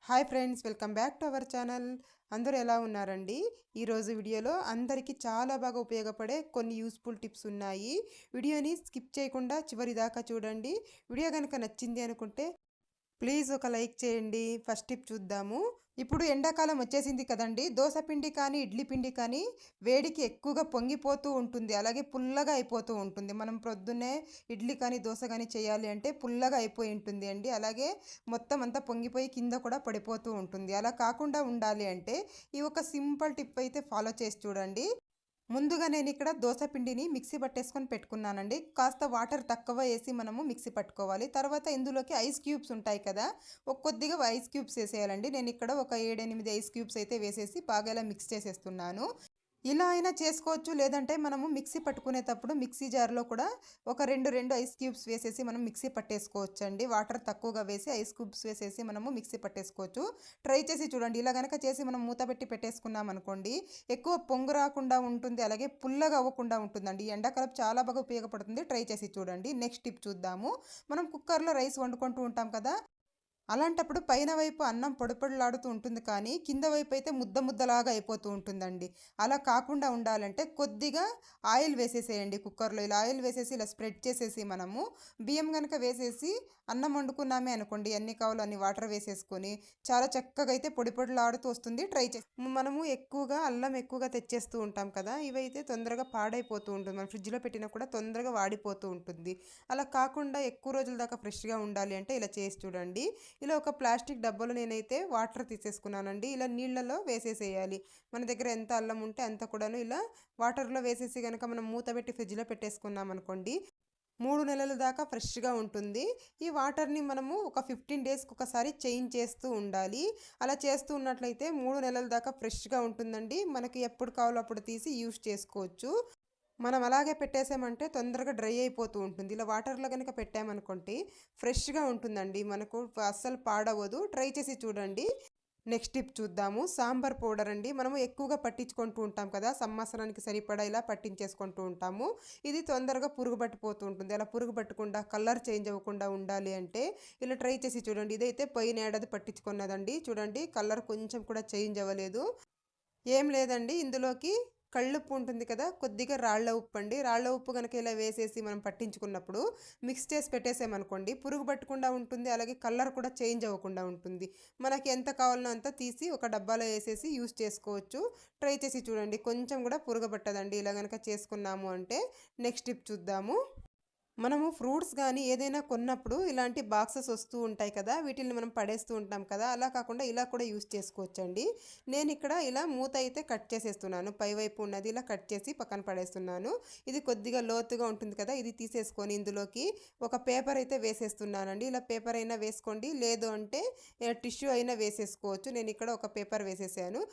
Hi friends, welcome back to our channel. అందరూ ఎలా ఉన్నారండి? ఈరోజు వీడియోలో అందరికీ చాలా బాగా ఉపయోగపడే కొన్ని యూస్ఫుల్ టిప్స్ ఉన్నాయి. వీడియోని స్కిప్ చేయకుండా చివరి దాకా చూడండి. వీడియో కనుక నచ్చింది అనుకుంటే ప్లీజ్ ఒక లైక్ చేయండి. ఫస్ట్ టిప్ చూద్దాము. ఇప్పుడు ఎండాకాలం వచ్చేసింది కదండి. దోస పిండి కానీ ఇడ్లీ పిండి కానీ వేడికి ఎక్కువగా పొంగిపోతూ ఉంటుంది, అలాగే పుల్లగా అయిపోతూ ఉంటుంది. మనం ప్రొద్దున్నే ఇడ్లీ కానీ దోశ కానీ చేయాలి అంటే పుల్లగా అయిపోయి ఉంటుంది అండి. అలాగే మొత్తం అంతా పొంగిపోయి కింద కూడా పడిపోతూ ఉంటుంది. అలా కాకుండా ఉండాలి అంటే ఈ ఒక సింపుల్ టిప్ అయితే ఫాలో చేసి చూడండి. ముందుగా నేను ఇక్కడ దోస పిండిని మిక్సీ పట్టేసుకొని పెట్టుకున్నానండి. కాస్త వాటర్ తక్కువ వేసి మనము మిక్సీ పట్టుకోవాలి. తర్వాత ఇందులోకి ఐస్ క్యూబ్స్ ఉంటాయి కదా, కొద్దిగా ఐస్ క్యూబ్స్ వేసేయాలండి. నేను ఇక్కడ ఒక 7-8 ఐస్ క్యూబ్స్ అయితే వేసేసి బాగా ఇలా మిక్స్ చేసేస్తున్నాను. ఇలా అయినా చేసుకోవచ్చు, లేదంటే మనము మిక్సీ పట్టుకునేటప్పుడు మిక్సీ జార్లో కూడా ఒక రెండు ఐస్ క్యూబ్స్ వేసేసి మనం మిక్సీ పట్టేసుకోవచ్చు అండి. వాటర్ తక్కువగా వేసి ఐస్ క్యూబ్స్ వేసేసి మనము మిక్సీ పట్టేసుకోవచ్చు. ట్రై చేసి చూడండి. ఇలా కనుక చేసి మనం మూత పెట్టి పెట్టేసుకున్నాం అనుకోండి, ఎక్కువ పొంగు రాకుండా ఉంటుంది, అలాగే పుల్లగా అవ్వకుండా ఉంటుందండి. ఎండాకాలం చాలా బాగా ఉపయోగపడుతుంది. ట్రై చేసి చూడండి. నెక్స్ట్ టిప్ చూద్దాము. మనం కుక్కర్లో రైస్ వండుకుంటూ ఉంటాం కదా, అలాంటప్పుడు పైన వైపు అన్నం పొడిపొడిలాడుతూ ఉంటుంది, కానీ కింద వైపు అయితే ముద్ద ముద్దలాగా అయిపోతూ ఉంటుందండి. అలా కాకుండా ఉండాలంటే కొద్దిగా ఆయిల్ వేసేసేయండి కుక్కర్లో. ఇలా ఆయిల్ వేసేసి ఇలా స్ప్రెడ్ చేసేసి మనము బియ్యం కనుక వేసేసి అన్నం వండుకున్నామే అనుకోండి, ఎన్ని కావాలో అన్ని వాటర్ వేసేసుకొని చాలా చక్కగా అయితే పొడిపొడిలాడుతూ వస్తుంది. ట్రై చేసి మనము ఎక్కువగా అల్లం ఎక్కువగా తెచ్చేస్తూ ఉంటాం కదా, ఇవైతే తొందరగా పాడైపోతూ ఉంటుంది. మనం ఫ్రిడ్జ్లో పెట్టినా కూడా తొందరగా వాడిపోతూ ఉంటుంది. అలా కాకుండా ఎక్కువ రోజుల దాకా ఫ్రెష్గా ఉండాలి అంటే ఇలా చేసి చూడండి. ఇలా ఒక ప్లాస్టిక్ డబ్బాలో నేనైతే వాటర్ తీసేసుకున్నానండి. ఇలా నీళ్ళలో వేసేసేయాలి. మన దగ్గర ఎంత అల్లం ఉంటే అంత కూడాను ఇలా వాటర్లో వేసేసి కనుక మనం మూత పెట్టి ఫ్రిడ్జ్లో పెట్టేసుకున్నాం అనుకోండి, 3 నెలల దాకా ఫ్రెష్గా ఉంటుంది. ఈ వాటర్ని మనము ఒక 15 డేస్కి ఒకసారి చేంజ్ చేస్తూ ఉండాలి. అలా చేస్తూ ఉన్నట్లయితే 3 నెలల దాకా ఫ్రెష్గా ఉంటుందండి. మనకి ఎప్పుడు కావాలో అప్పుడు తీసి యూస్ చేసుకోవచ్చు. మనం అలాగే పెట్టేసామంటే తొందరగా డ్రై అయిపోతూ ఉంటుంది. ఇలా వాటర్లో కనుక పెట్టామనుకోండి ఫ్రెష్గా ఉంటుందండి, మనకు అస్సలు పాడవదు. ట్రై చేసి చూడండి. నెక్స్ట్ టిప్ చూద్దాము. సాంబార్ పౌడర్ అండి. మనము ఎక్కువగా పట్టించుకుంటూ ఉంటాం కదా, సంవత్సరానికి సరిపడా ఇలా పట్టించేసుకుంటూ ఉంటాము. ఇది తొందరగా పురుగు పట్టిపోతూ ఉంటుంది. అలా పురుగు పట్టకుండా కలర్ చేంజ్ అవ్వకుండా ఉండాలి అంటే ఇలా ట్రై చేసి చూడండి. ఇదైతే పోయిన ఏడాది పట్టించుకున్నదండి. చూడండి, కలర్ కొంచెం కూడా చేంజ్ అవ్వలేదు. ఏం లేదండి, ఇందులోకి కళ్ళుప్పు ఉంటుంది కదా, కొద్దిగా రాళ్ళ ఉప్పు అండి. రాళ్ళ ఉప్పు కనుక ఇలా వేసేసి మనం పట్టించుకున్నప్పుడు మిక్స్ చేసి పెట్టేసామనుకోండి, పురుగు పట్టకుండా ఉంటుంది, అలాగే కలర్ కూడా చేంజ్ అవ్వకుండా ఉంటుంది. మనకి ఎంత కావాలనో అంత తీసి ఒక డబ్బాలో వేసేసి యూస్ చేసుకోవచ్చు. ట్రై చేసి చూడండి. కొంచెం కూడా పురుగు పట్టదండి ఇలా కనుక చేసుకున్నాము అంటే. నెక్స్ట్ టిప్ చూద్దాము. మనము ఫ్రూట్స్ కానీ ఏదైనా కొన్నప్పుడు ఇలాంటి బాక్సెస్ వస్తూ ఉంటాయి కదా, వీటిని మనం పడేస్తూ ఉంటాం కదా, అలా కాకుండా ఇలా కూడా యూస్ చేసుకోవచ్చండి. నేను ఇక్కడ ఇలా మూత అయితే కట్ చేసేస్తున్నాను. పైవైపు ఉన్నది ఇలా కట్ చేసి పక్కన పడేస్తున్నాను. ఇది కొద్దిగా లోతుగా ఉంటుంది కదా, ఇది తీసేసుకొని ఇందులోకి ఒక పేపర్ అయితే వేసేస్తున్నానండి. ఇలా పేపర్ అయినా వేసుకోండి, లేదు అంటే టిష్యూ అయినా వేసేసుకోవచ్చు. నేను ఇక్కడ ఒక పేపర్ వేసేసాను.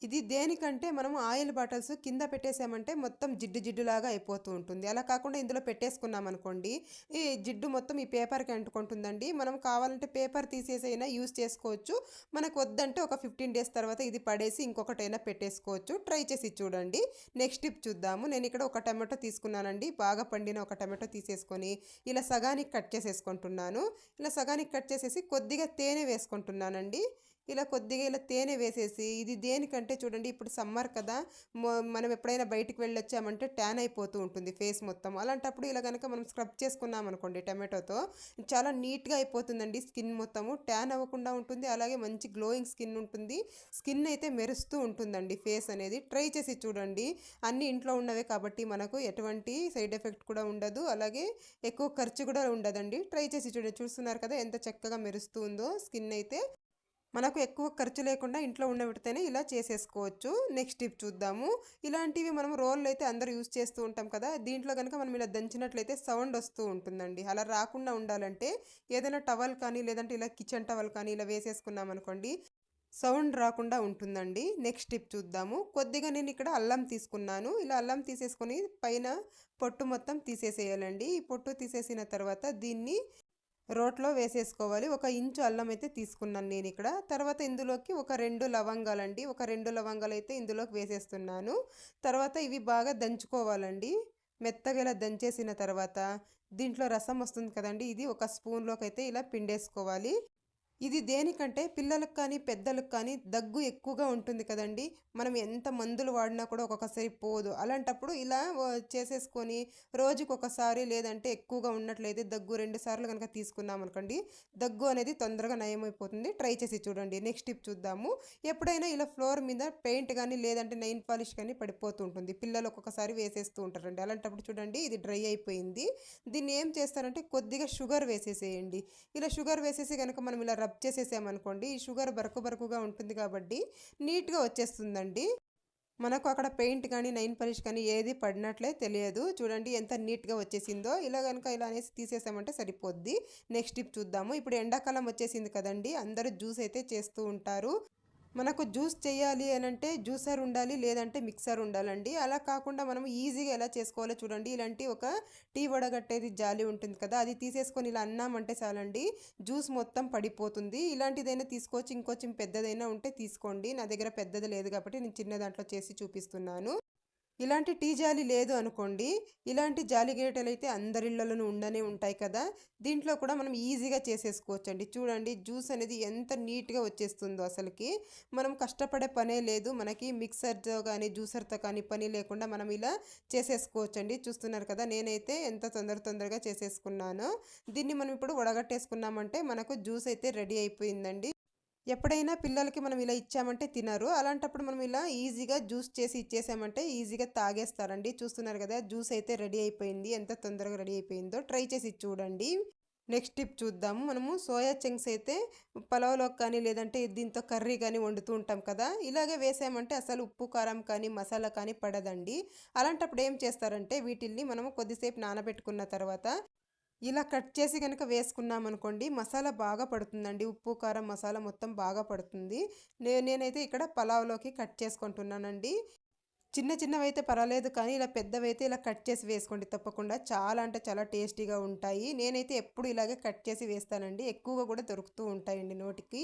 ఇది దేనికంటే మనము ఆయిల్ బాటిల్స్ కింద పెట్టేసామంటే మొత్తం జిడ్డు జిడ్డులాగా అయిపోతూ ఉంటుంది. అలా కాకుండా ఇందులో పెట్టేసుకున్నాం అనుకోండి, ఈ జిడ్డు మొత్తం ఈ పేపర్కి అంటుకుంటుందండి. మనం కావాలంటే పేపర్ తీసేసైనా యూస్ చేసుకోవచ్చు. మనకు వద్దంటే ఒక 15 డేస్ తర్వాత ఇది పడేసి ఇంకొకటైనా పెట్టేసుకోవచ్చు. ట్రై చేసి చూడండి. నెక్స్ట్ టిప్ చూద్దాము. నేను ఇక్కడ ఒక టమాటో తీసుకున్నానండి. బాగా పండిన ఒక టమాటో తీసేసుకొని ఇలా సగానికి కట్ చేసేసుకుంటున్నాను. ఇలా సగానికి కట్ చేసేసి కొద్దిగా తేనె వేసుకుంటున్నానండి. ఇలా కొద్దిగా ఇలా తేనె వేసేసి, ఇది దేనికంటే చూడండి, ఇప్పుడు సమ్మర్ కదా, మనం ఎప్పుడైనా బయటికి వెళ్ళొచ్చామంటే ట్యాన్ అయిపోతూ ఉంటుంది ఫేస్ మొత్తం. అలాంటప్పుడు ఇలా కనుక మనం స్క్రబ్ చేసుకున్నాం అనుకోండి టమాటోతో, చాలా నీట్గా అయిపోతుందండి. స్కిన్ మొత్తము ట్యాన్ అవ్వకుండా ఉంటుంది, అలాగే మంచి గ్లోయింగ్ స్కిన్ ఉంటుంది. స్కిన్ అయితే మెరుస్తూ ఉంటుందండి ఫేస్ అనేది. ట్రై చేసి చూడండి. అన్నీ ఇంట్లో ఉన్నవే కాబట్టి మనకు ఎటువంటి సైడ్ ఎఫెక్ట్ కూడా ఉండదు, అలాగే ఎక్కువ ఖర్చు కూడా ఉండదండి. ట్రై చేసి చూడండి. చూస్తున్నారు కదా ఎంత చక్కగా మెరుస్తూ ఉందో స్కిన్ అయితే. మనకు ఎక్కువ ఖర్చు లేకుండా ఇంట్లో ఉండబెడితేనే ఇలా చేసేసుకోవచ్చు. నెక్స్ట్ టిప్ చూద్దాము. ఇలాంటివి మనం రోళ్ళు అయితే అందరూ యూజ్ చేస్తూ ఉంటాం కదా, దీంట్లో కనుక మనం ఇలా దంచినట్లయితే సౌండ్ వస్తూ ఉంటుందండి. అలా రాకుండా ఉండాలంటే ఏదైనా టవల్ కానీ, లేదంటే ఇలా కిచెన్ టవల్ కానీ ఇలా వేసేసుకున్నాం అనుకోండి, సౌండ్ రాకుండా ఉంటుందండి. నెక్స్ట్ టిప్ చూద్దాము. కొద్దిగా నేను ఇక్కడ అల్లం తీసుకున్నాను. ఇలా అల్లం తీసేసుకొని పైన పొట్టు మొత్తం తీసేసేయాలండి. ఈ పొట్టు తీసేసిన తర్వాత దీన్ని రోట్లో వేసేసుకోవాలి. 1 ఇంచు అల్లం అయితే తీసుకున్నాను నేను ఇక్కడ. తర్వాత ఇందులోకి ఒక 2 లవంగాలండి. ఒక 2 లవంగాలు అయితే ఇందులోకి వేసేస్తున్నాను. తర్వాత ఇవి బాగా దంచుకోవాలండి. మెత్తగా ఇలా దంచేసిన తర్వాత దీంట్లో రసం వస్తుంది కదండి, ఇది ఒక స్పూన్లోకి అయితే ఇలా పిండేసుకోవాలి. ఇది దేనికంటే పిల్లలకు కానీ పెద్దలకు కానీ దగ్గు ఎక్కువగా ఉంటుంది కదండి. మనం ఎంత మందులు వాడినా కూడా ఒక్కొక్కసారి పోదు. అలాంటప్పుడు ఇలా చేసేసుకొని రోజుకొకసారి లేదంటే ఎక్కువగా ఉన్నట్లయితే దగ్గు 2 సార్లు గనక తీసుకున్నామనుకోండి, దగ్గు అనేది తొందరగా నయమైపోతుంది. ట్రై చేసి చూడండి. నెక్స్ట్ టిప్ చూద్దాము. ఎప్పుడైనా ఇలా ఫ్లోర్ మీద పెయింట్ గానీ లేదంటే నెయిల్ పాలిష్ కానీ పడిపోతూ ఉంటుంది. పిల్లలు ఒక్కొక్కసారి వేసేస్తూ ఉంటారండి. అలాంటప్పుడు చూడండి ఇది డ్రై అయిపోయింది. దీన్ని ఏం చేస్తారంటే కొద్దిగా షుగర్ వేసేసేయండి. ఇలా షుగర్ వేసేసి గనక మనం ఇలా రబ్ చేసేసామనుకోండి, ఈ షుగర్ బరక బరకుగా ఉంటుంది కాబట్టి నీట్‌గా వచ్చేస్తుందండి. మనకు అక్కడ పెయింట్ కానీ, నెయిల్ పాలిష్ కానీ ఏది పడినట్లే తెలియదు. చూడండి ఎంత నీట్‌గా వచ్చేసిందో. ఇలా గనుక ఇలా అనేసి తీసేసామంటే సరిపోద్ది. నెక్స్ట్ టిప్ చూద్దాము. ఇప్పుడు ఎండాకాలం వచ్చేసింది కదండీ! అందరూ జ్యూస్ అయితే చేస్తూ ఉంటారు. మనకు జ్యూస్ చేయాలి అనంటే జ్యూసర్ ఉండాలి, లేదంటే మిక్సర్ ఉండాలండి. అలా కాకుండా మనం ఈజీగా ఎలా చేసుకోవాలో చూడండి. ఇలాంటి ఒక టీ వడగట్టేది జాలి ఉంటుంది కదా! అది తీసేసుకొని ఇలా అన్నామంటే చాలండి, జ్యూస్ మొత్తం పడిపోతుంది. ఇలాంటిదైనా తీసుకోవచ్చు. ఇంకొంచెం పెద్దదైనా ఉంటే తీసుకోండి. నా దగ్గర పెద్దది లేదు కాబట్టి నేను చిన్న దాంట్లో చేసి చూపిస్తున్నాను. ఇలాంటి టీ జాలి లేదు అనుకోండి, ఇలాంటి జాలి గరిటెలైతే అందరిళ్ళలోనూ ఉండనే ఉంటాయి కదా! దీంట్లో కూడా మనం ఈజీగా చేసేసుకోవచ్చండి. చూడండి జ్యూస్ అనేది ఎంత నీట్‌గా వచ్చేస్తుందో అసలకి. మనం కష్టపడే పనే లేదు. మనకి మిక్సర్‌తో కానీ, జ్యూసర్‌తో కానీ పని లేకుండా మనం ఇలా చేసేసుకోవచ్చండి. చూస్తున్నారు కదా! నేనైతే ఎంత తొందరగా చేసేసుకున్నానో. దీన్ని మనం ఇప్పుడు వడగట్టేసుకున్నామంటే మనకు జ్యూస్ అయితే రెడీ అయిపోయిందండి. ఎప్పుడైనా పిల్లలకి మనం ఇలా ఇచ్చామంటే తినరు. అలాంటప్పుడు మనం ఇలా ఈజీగా జ్యూస్ చేసి ఇచ్చేసామంటే ఈజీగా తాగేస్తారండి. చూస్తున్నారు కదా! జ్యూస్ అయితే రెడీ అయిపోయింది. ఎంత తొందరగా రెడీ అయిపోయిందో ట్రై చేసి చూడండి. నెక్స్ట్ టిప్ చూద్దాము. మనము సోయా చంక్స్ అయితే పలావ్‌లోకి కానీ, లేదంటే దీంతో కర్రీ కానీ వండుతూ ఉంటాం కదా! ఇలాగే వేసామంటే అసలు ఉప్పు, కారం కానీ, మసాలా కానీ పడదండి. అలాంటప్పుడు ఏం చేస్తారంటే వీటిల్ని మనము కొద్దిసేపు నానబెట్టుకున్న తర్వాత ఇలా కట్ చేసి గనక వేసుకున్నామనుకోండి, మసాలా బాగా పడుతుందండి. ఉప్పు, కారం, మసాలా మొత్తం బాగా పడుతుంది. నేనైతే ఇక్కడ పలావ్‌లోకి కట్ చేసుకుంటున్నానండి. చిన్నవైతే పర్వాలేదు కానీ, ఇలా పెద్దవైతే ఇలా కట్ చేసి వేసుకోండి తప్పకుండా. చాలా అంటే చాలా టేస్టీగా ఉంటాయి. నేనైతే ఎప్పుడు ఇలాగే కట్ చేసి వేస్తానండి. ఎక్కువగా కూడా దొరుకుతూ ఉంటాయండి నోటికి.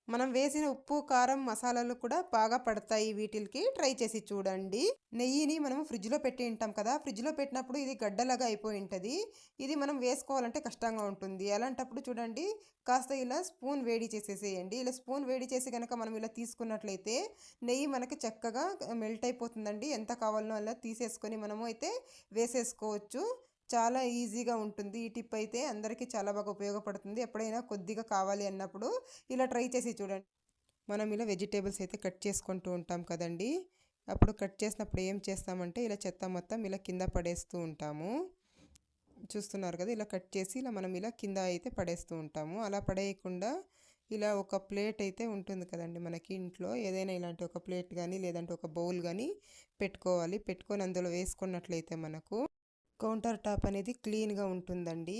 మనం వేసిన ఉప్పు, కారం, మసాలాలు కూడా బాగా పడతాయి వీటిలికి. ట్రై చేసి చూడండి. నెయ్యిని మనం ఫ్రిడ్జ్‌లో పెట్టి ఉంటాం కదా! ఫ్రిడ్జ్‌లో పెట్టినప్పుడు ఇది గడ్డలాగా అయిపోయి ఉంటది. ఇది మనం వేసుకోవాలంటే కష్టంగా ఉంటుంది. అలాంటప్పుడు చూడండి కాస్త ఇలా స్పూన్ వేడి చేసేసేయండి. ఇలా స్పూన్ వేడి చేసి గనక మనం ఇలా తీసుకున్నట్లయితే నెయ్యి మనకి చక్కగా మెల్ట్ అయిపోతుందండి. ఎంత కావాలనో అలా తీసేసుకొని మనము అయితే వేసేసుకోవచ్చు. చాలా ఈజీగా ఉంటుంది. ఈ టిప్ అయితే అందరికీ చాలా బాగా ఉపయోగపడుతుంది. ఎప్పుడైనా కొద్దిగా కావాలి అన్నప్పుడు ఇలా ట్రై చేసి చూడండి. మనం ఇలా వెజిటేబుల్స్ అయితే కట్ చేసుకుంటూ ఉంటాం కదండీ! అప్పుడు కట్ చేసినప్పుడు ఏం చేస్తామంటే ఇలా చెత్త మొత్తం ఇలా కింద పడేస్తూ ఉంటాము. చూస్తున్నారు కదా! ఇలా కట్ చేసి ఇలా మనం ఇలా కింద అయితే పడేస్తూ ఉంటాము. అలా పడేయకుండా ఇలా ఒక ప్లేట్ అయితే ఉంటుంది కదండీ మనకి ఇంట్లో. ఏదైనా ఇలాంటి ఒక ప్లేట్ గానీ, లేదంటే ఒక బౌల్ గానీ పెట్టుకోవాలి. పెట్టుకొని అందులో వేసుకున్నట్లయితే మనకు కౌంటర్ టాప్ అనేది క్లీన్‌గా ఉంటుందండి.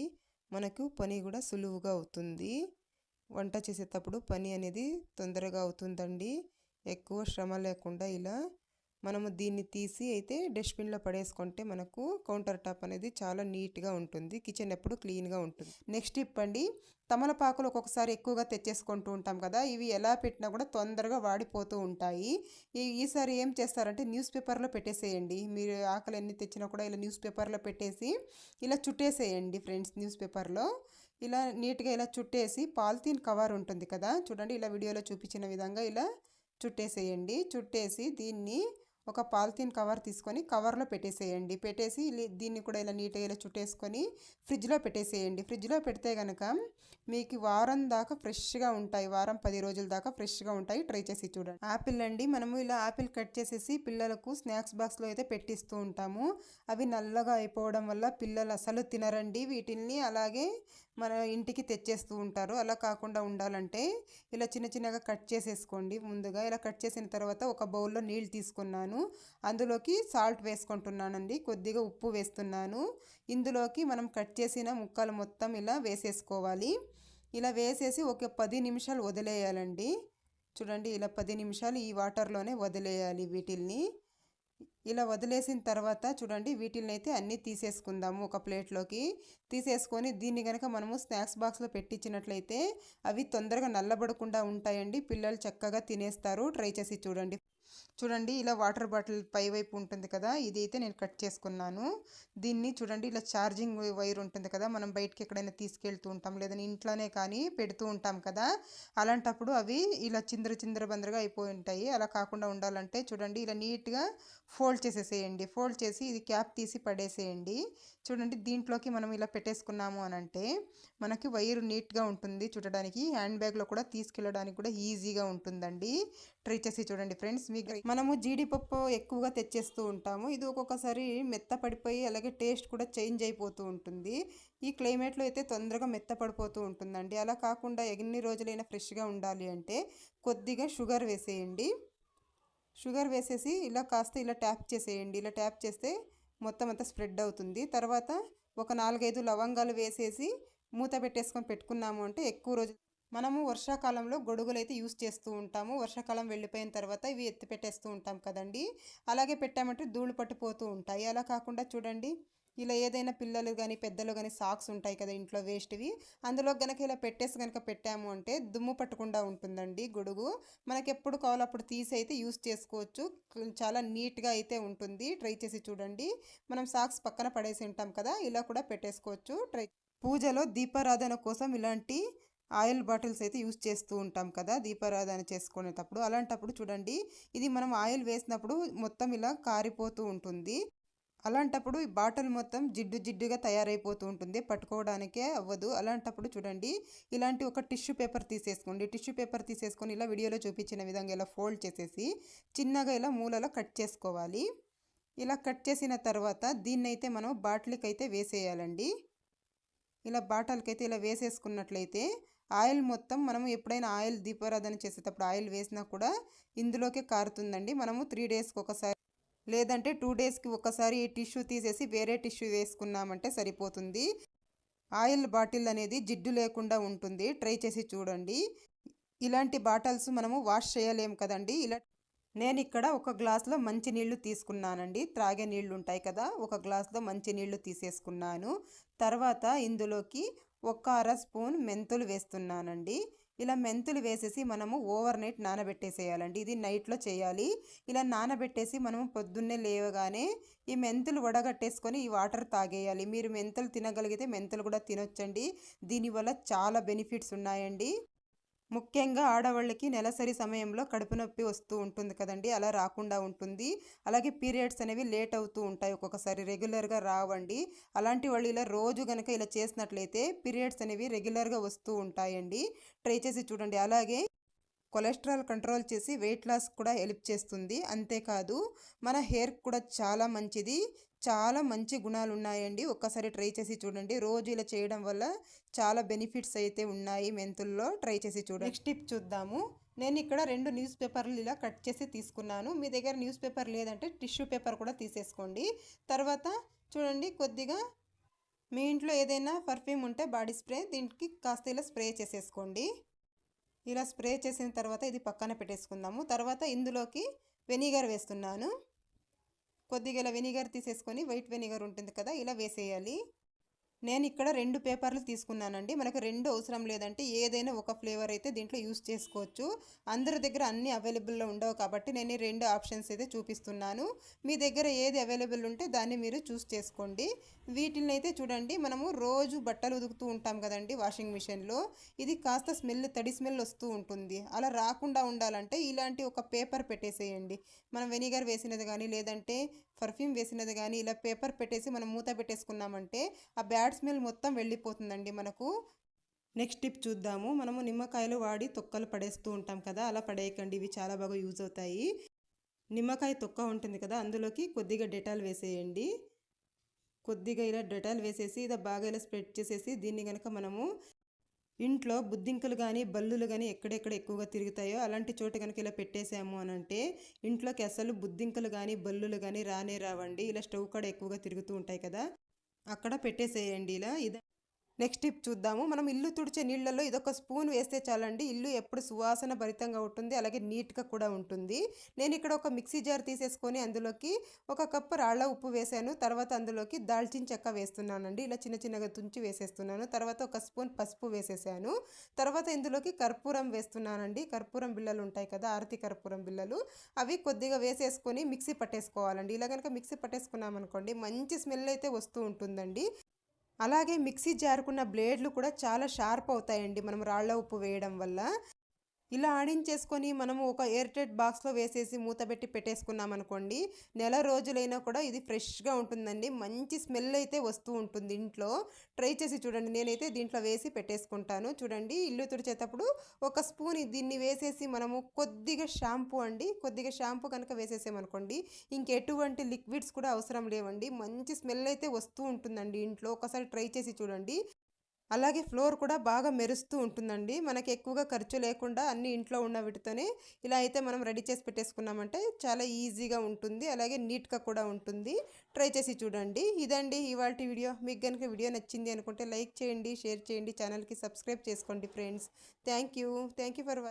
మనకు పని కూడా సులువుగా అవుతుంది. వంట చేసేటప్పుడు పని అనేది తొందరగా అవుతుందండి. ఎక్కువ శ్రమ లేకుండా ఇలా మనము దీన్ని తీసి అయితే డస్ట్‌బిన్‌లో పడేసుకుంటే మనకు కౌంటర్ టాప్ అనేది చాలా నీట్‌గా ఉంటుంది. కిచెన్ ఎప్పుడు క్లీన్‌గా ఉంటుంది. నెక్స్ట్ టిప్ అండి. తమలపాకులు ఒక్కొక్కసారి ఎక్కువగా తెచ్చేసుకుంటూ ఉంటాం కదా! ఇవి ఎలా పెట్టినా కూడా తొందరగా వాడిపోతూ ఉంటాయి. ఈసారి ఏం చేస్తారంటే న్యూస్ పేపర్‌లో పెట్టేసేయండి. మీరు ఆకులు ఎన్ని తెచ్చినా కూడా ఇలా న్యూస్ పేపర్‌లో పెట్టేసి ఇలా చుట్టేసేయండి ఫ్రెండ్స్ న్యూస్ పేపర్‌లో. ఇలా నీట్‌గా ఇలా చుట్టేసి పాలిథీన్ కవర్ ఉంటుంది కదా! చూడండి ఇలా వీడియోలో చూపించిన విధంగా ఇలా చుట్టేసేయండి. చుట్టేసి దీన్ని ఒక పాలిథీన్ కవర్ తీసుకొని కవర్లో పెట్టేసేయండి. పెట్టేసి దీన్ని కూడా ఇలా నీట్‌గా ఇలా చుట్టేసుకొని ఫ్రిడ్జ్‌లో పెట్టేసేయండి. ఫ్రిడ్జ్‌లో పెడితే గనక మీకు వారం దాకా ఫ్రెష్‌గా ఉంటాయి. వారం 10 రోజుల దాకా ఫ్రెష్‌గా ఉంటాయి. ట్రై చేసి చూడండి. యాపిల్ అండి. మనము ఇలా యాపిల్ కట్ చేసేసి పిల్లలకు స్నాక్స్ బాక్స్‌లో అయితే పెట్టిస్తూ ఉంటాము. అవి నల్లగా అయిపోవడం వల్ల పిల్లలు అసలు తినరండి వీటిల్ని. అలాగే మన ఇంటికి తెచ్చేస్తూ ఉంటారు. అలా కాకుండా ఉండాలంటే ఇలా చిన్నగా కట్ చేసేసుకోండి ముందుగా. ఇలా కట్ చేసిన తర్వాత ఒక బౌల్‌లో నీళ్ళు తీసుకున్నాను. అందులోకి సాల్ట్ వేసుకుంటున్నానండి. కొద్దిగా ఉప్పు వేస్తున్నాను. ఇందులోకి మనం కట్ చేసిన ముక్కలు మొత్తం ఇలా వేసేసుకోవాలి. ఇలా వేసేసి ఒక 10 నిమిషాలు వదిలేయాలండి. చూడండి ఇలా 10 నిమిషాలు ఈ వాటర్‌లోనే వదిలేయాలి వీటిల్ని. ఇలా వదిలేసిన తర్వాత చూడండి వీటిల్ని అయితే అన్నీ తీసేసుకుందాము ఒక ప్లేట్లోకి. తీసేసుకొని దీన్ని గనక మనము స్నాక్స్ బాక్స్‌లో పెట్టించినట్లయితే అవి తొందరగా నల్లబడకుండా ఉంటాయండి. పిల్లలు చక్కగా తినేస్తారు. ట్రై చేసి చూడండి. చూడండి ఇలా వాటర్ బాటిల్ పై వైపు ఉంటుంది కదా, ఇది అయితే నేను కట్ చేసుకున్నాను. దీన్ని చూడండి ఇలా ఛార్జింగ్ వైర్ ఉంటుంది కదా, మనం బయటికి ఎక్కడైనా తీసుకెళ్తూ ఉంటాం లేదని ఇంట్లోనే కానీ పెడుతూ ఉంటాం కదా, అలాంటప్పుడు అవి ఇలా చిందర బందరగా అయిపోయి ఉంటాయి. అలా కాకుండా ఉండాలంటే చూడండి ఇలా నీట్గా ఫోల్డ్ చేసేసేయండి. ఫోల్డ్ చేసి ఇది క్యాప్ తీసి పడేసేయండి. చూడండి దీంట్లోకి మనం ఇలా పెట్టేసుకున్నాము అని అంటే మనకి వైరు నీట్గా ఉంటుంది చూడడానికి. హ్యాండ్ బ్యాగ్లో కూడా తీసుకెళ్ళడానికి కూడా ఈజీగా ఉంటుందండి. ట్రై చేసి చూడండి ఫ్రెండ్స్. మీకు మనము జీడిపప్పు ఎక్కువగా తెచ్చేస్తూ ఉంటాము. ఇది ఒక్కొక్కసారి మెత్త పడిపోయి అలాగే టేస్ట్ కూడా చేంజ్ అయిపోతూ ఉంటుంది. ఈ క్లైమేట్లో అయితే తొందరగా మెత్త పడిపోతూ ఉంటుందండి. అలా కాకుండా ఎన్ని రోజులైనా ఫ్రెష్గా ఉండాలి అంటే కొద్దిగా షుగర్ వేసేయండి. షుగర్ వేసేసి ఇలా కాస్త ఇలా ట్యాప్ చేసేయండి. ఇలా ట్యాప్ చేస్తే మొత్తం అంతా స్ప్రెడ్ అవుతుంది. తర్వాత ఒక 4-5 లవంగాలు వేసేసి మూత పెట్టేసుకొని పెట్టుకున్నాము అంటే ఎక్కువ రోజులు. మనము వర్షాకాలంలో గొడుగులు అయితే యూస్ చేస్తూ ఉంటాము. వర్షాకాలం వెళ్ళిపోయిన తర్వాత ఇవి ఎత్తి పెట్టేస్తూ ఉంటాం కదండి. అలాగే పెట్టామంటే ధూళి పట్టిపోతూ ఉంటాయి. అలా కాకుండా చూడండి ఇలా ఏదైనా పిల్లలు కానీ పెద్దలు కానీ సాక్స్ ఉంటాయి కదా ఇంట్లో వేస్ట్వి, అందులో కనుక ఇలా పెట్టేసి కనుక పెట్టాము అంటే దుమ్ము పట్టకుండా ఉంటుందండి గొడుగు. మనకి ఎప్పుడు కావాలో అప్పుడు తీసి అయితే యూస్ చేసుకోవచ్చు. చాలా నీట్గా అయితే ఉంటుంది. ట్రై చేసి చూడండి. మనం సాక్స్ పక్కన పడేసి ఉంటాం కదా, ఇలా కూడా పెట్టేసుకోవచ్చు. పూజలో దీపారాధన కోసం ఇలాంటి ఆయిల్ బాటిల్స్ అయితే యూస్ చేస్తూ ఉంటాం కదా దీపారాధన చేసుకునేటప్పుడు. అలాంటప్పుడు చూడండి ఇది మనం ఆయిల్ వేసినప్పుడు మొత్తం ఇలా కారిపోతూ ఉంటుంది. అలాంటప్పుడు ఈ బాటిల్ మొత్తం జిడ్డుగా తయారైపోతూ ఉంటుంది, పట్టుకోవడానికే అవ్వదు. అలాంటప్పుడు చూడండి ఇలాంటి ఒక టిష్యూ పేపర్ తీసేసుకోండి. టిష్యూ పేపర్ తీసేసుకొని ఇలా వీడియోలో చూపించిన విధంగా ఇలా ఫోల్డ్ చేసేసి చిన్నగా ఇలా మూలలో కట్ చేసుకోవాలి. ఇలా కట్ చేసిన తర్వాత దీన్నైతే మనం బాటిల్కి అయితే వేసేయాలండి. ఇలా బాటిల్కి అయితే ఇలా వేసేసుకున్నట్లయితే ఆయిల్ మొత్తం మనం ఎప్పుడైనా ఆయిల్ దీపారాధన చేసేటప్పుడు ఆయిల్ వేసినా కూడా ఇందులోకే కారుతుందండి. మనము 3 డేస్కి ఒకసారి లేదంటే 2 డేస్కి ఒకసారి ఈ టిష్యూ తీసేసి వేరే టిష్యూ వేసుకున్నామంటే సరిపోతుంది. ఆయిల్ బాటిల్ అనేది జిడ్డు లేకుండా ఉంటుంది. ట్రై చేసి చూడండి. ఇలాంటి బాటిల్స్ మనము వాష్ చేయలేము కదండి. నేను ఇక్కడ ఒక గ్లాస్లో మంచి నీళ్లు తీసుకున్నానండి. త్రాగే నీళ్లు ఉంటాయి కదా, ఒక గ్లాస్లో మంచి నీళ్లు తీసేసుకున్నాను. తర్వాత ఇందులోకి 1/2 స్పూన్ మెంతులు వేస్తున్నానండి. ఇలా మెంతులు వేసేసి మనము ఓవర్ నైట్ నానబెట్టేసేయాలండి. ఇది నైట్లో చేయాలి. ఇలా నానబెట్టేసి మనము పొద్దున్నే లేవగానే ఈ మెంతులు వడగట్టేసుకొని ఈ వాటర్ తాగేయాలి. మీరు మెంతులు తినగలిగితే మెంతులు కూడా తినొచ్చండి. దీనివల్ల చాలా బెనిఫిట్స్ ఉన్నాయండి. ముఖ్యంగా ఆడవాళ్ళకి నెలసరి సమయంలో కడుపు నొప్పి వస్తూ ఉంటుంది కదండి, అలా రాకుండా ఉంటుంది. అలాగే పీరియడ్స్ అనేవి లేట్ అవుతూ ఉంటాయి, ఒక్కొక్కసారి రెగ్యులర్గా రావండి. అలాంటి వాళ్ళు ఇలా రోజు కనుక ఇలా చేసినట్లయితే పీరియడ్స్ అనేవి రెగ్యులర్గా వస్తూ ఉంటాయండి. ట్రై చేసి చూడండి. అలాగే కొలెస్ట్రాల్ కంట్రోల్ చేసి వెయిట్ లాస్ కూడా హెల్ప్ చేస్తుంది. అంతేకాదు మన హెయిర్ కూడా చాలా మంచిది. చాలా మంచి గుణాలు ఉన్నాయండి. ఒక్కసారి ట్రై చేసి చూడండి. రోజు ఇలా చేయడం వల్ల చాలా బెనిఫిట్స్ అయితే ఉన్నాయి మెంతుల్లో. ట్రై చేసి చూడండి. నెక్స్ట్ టిప్ చూద్దాము. నేను ఇక్కడ 2 న్యూస్ పేపర్లు ఇలా కట్ చేసి తీసుకున్నాను. మీ దగ్గర న్యూస్ పేపర్ లేదంటే టిష్యూ పేపర్ కూడా తీసేసుకోండి. తర్వాత చూడండి కొద్దిగా మీ ఇంట్లో ఏదైనా పర్ఫ్యూమ్ ఉంటే బాడీ స్ప్రే దీనికి కాస్త ఇలా స్ప్రే చేసేసుకోండి. ఇలా స్ప్రే చేసిన తర్వాత ఇది పక్కన పెట్టేసుకుందాము. తర్వాత ఇందులోకి వెనిగర్ వేస్తున్నాను. కొద్దిగా ఇలా వెనిగర్ తీసేసుకొని వైట్ వెనిగర్ ఉంటుంది కదా, ఇలా వేసేయాలి. నేను ఇక్కడ 2 పేపర్లు తీసుకున్నానండి. మనకు 2 అవసరం లేదంటే ఏదైనా ఒక ఫ్లేవర్ అయితే దీంట్లో యూస్ చేసుకోవచ్చు. అందరి దగ్గర అన్ని అవైలబుల్లో ఉండవు కాబట్టి నేను 2 ఆప్షన్స్ అయితే చూపిస్తున్నాను. మీ దగ్గర ఏది అవైలబుల్ ఉంటే దాన్ని మీరు చూస్ చేసుకోండి. వీటిని అయితే చూడండి మనము రోజు బట్టలు ఉతుకుతూ ఉంటాం కదండి వాషింగ్ మిషన్లో. ఇది కాస్త తడి స్మెల్ వస్తూ ఉంటుంది. అలా రాకుండా ఉండాలంటే ఇలాంటి ఒక పేపర్ పెట్టేసేయండి. మనం వెనిగర్ వేసినది కానీ లేదంటే పర్ఫ్యూమ్ వేసినది కానీ ఇలా పేపర్ పెట్టేసి మనం మూత పెట్టేసుకున్నామంటే ఆ బ్యాడ్ స్మెల్ మొత్తం వెళ్ళిపోతుందండి మనకు. నెక్స్ట్ టిప్ చూద్దాము. మనము నిమ్మకాయలు వాడి తొక్కలు పడేస్తూ ఉంటాం కదా, అలా పడేయకండి. ఇవి చాలా బాగా యూజ్ అవుతాయి. నిమ్మకాయ తొక్క ఉంటుంది కదా, అందులోకి కొద్దిగా డెటాల్ వేసేయండి. కొద్దిగా ఇలా డెటాల్ వేసేసి ఇది బాగా ఇలా స్ప్రెడ్ చేసేసి దీన్ని కనుక మనము ఇంట్లో బుద్ధింకలు కానీ బల్లులు కానీ ఎక్కడెక్కడ ఎక్కువగా తిరుగుతాయో అలాంటి చోట కనుక ఇలా పెట్టేసాము అని అంటే ఇంట్లోకి అసలు బుద్ధింకలు కానీ బల్లులు కానీ రానే రావండి. ఇలా స్టవ్ కూడా ఎక్కువగా తిరుగుతూ ఉంటాయి కదా, అక్కడ పెట్టేసేయండి ఇలా. నెక్స్ట్ టిప్ చూద్దాము. మనం ఇల్లు తుడిచే నీళ్ళల్లో ఇదొక స్పూన్ వేస్తే చాలండి. ఇల్లు ఎప్పుడు సువాసన భరితంగా ఉంటుంది. అలాగే నీట్‌గా కూడా ఉంటుంది. నేను ఇక్కడ ఒక మిక్సీ జార్ తీసేసుకొని అందులోకి ఒక కప్పు రాళ్ళ ఉప్పు వేశాను. తర్వాత అందులోకి దాల్చిన చెక్క వేస్తున్నానండి. ఇలా చిన్న చిన్నగా తుంచి వేసేస్తున్నాను. తర్వాత ఒక స్పూన్ పసుపు వేసేసాను. తర్వాత ఇందులోకి కర్పూరం వేస్తున్నానండి. కర్పూరం బిళ్ళలు ఉంటాయి కదా! ఆరతి కర్పూరం బిళ్ళలు. అవి కొద్దిగా వేసేసుకొని మిక్సీ పట్టేసుకోవాలండి. ఇలా గనక మిక్సీ పట్టేసుకున్నామనుకోండి మంచి స్మెల్ అయితే వస్తూ ఉంటుందండి. అలాగే మిక్సీ జారుకున్న బ్లేడ్లు కూడా చాలా షార్ప్ అవుతాయండి మనం రాళ్ళ ఉప్పు వేయడం వల్ల. ఇలా ఆడించేసుకొని మనము ఒక ఎయిర్ టైట్ బాక్స్లో వేసేసి మూత పెట్టి పెట్టేసుకున్నామనుకోండి, నెల రోజులైనా కూడా ఇది ఫ్రెష్గా ఉంటుందండి. మంచి స్మెల్ అయితే వస్తూ ఉంటుంది ఇంట్లో. ట్రై చేసి చూడండి. నేనైతే దీంట్లో వేసి పెట్టేసుకుంటాను. చూడండి, ఇల్లు తుడిచేటప్పుడు ఒక స్పూన్ దీన్ని వేసేసి మనము కొద్దిగా షాంపూ అండి, కొద్దిగా షాంపూ కనుక వేసేసామనుకోండి ఇంకెటువంటి లిక్విడ్స్ కూడా అవసరం లేవండి. మంచి స్మెల్ అయితే వస్తూ ఉంటుందండి ఇంట్లో. ఒకసారి ట్రై చేసి చూడండి. అలాగే ఫ్లోర్ కూడా బాగా మెరుస్తూ ఉంటుందండి. మనకి ఎక్కువగా ఖర్చు లేకుండా అన్ని ఇంట్లో ఉన్న వీటితోనే ఇలా అయితే మనం రెడీ చేసి పెట్టేసుకున్నామంటే చాలా ఈజీగా ఉంటుంది. అలాగే నీట్‌గా కూడా ఉంటుంది. ట్రై చేసి చూడండి. ఇదండి ఇవాల్టి వీడియో. మీకు గనుక వీడియో నచ్చింది అనుకుంటే లైక్ చేయండి, షేర్ చేయండి, ఛానల్‌కి సబ్స్క్రైబ్ చేసుకోండి friends. Thank you. Thank you for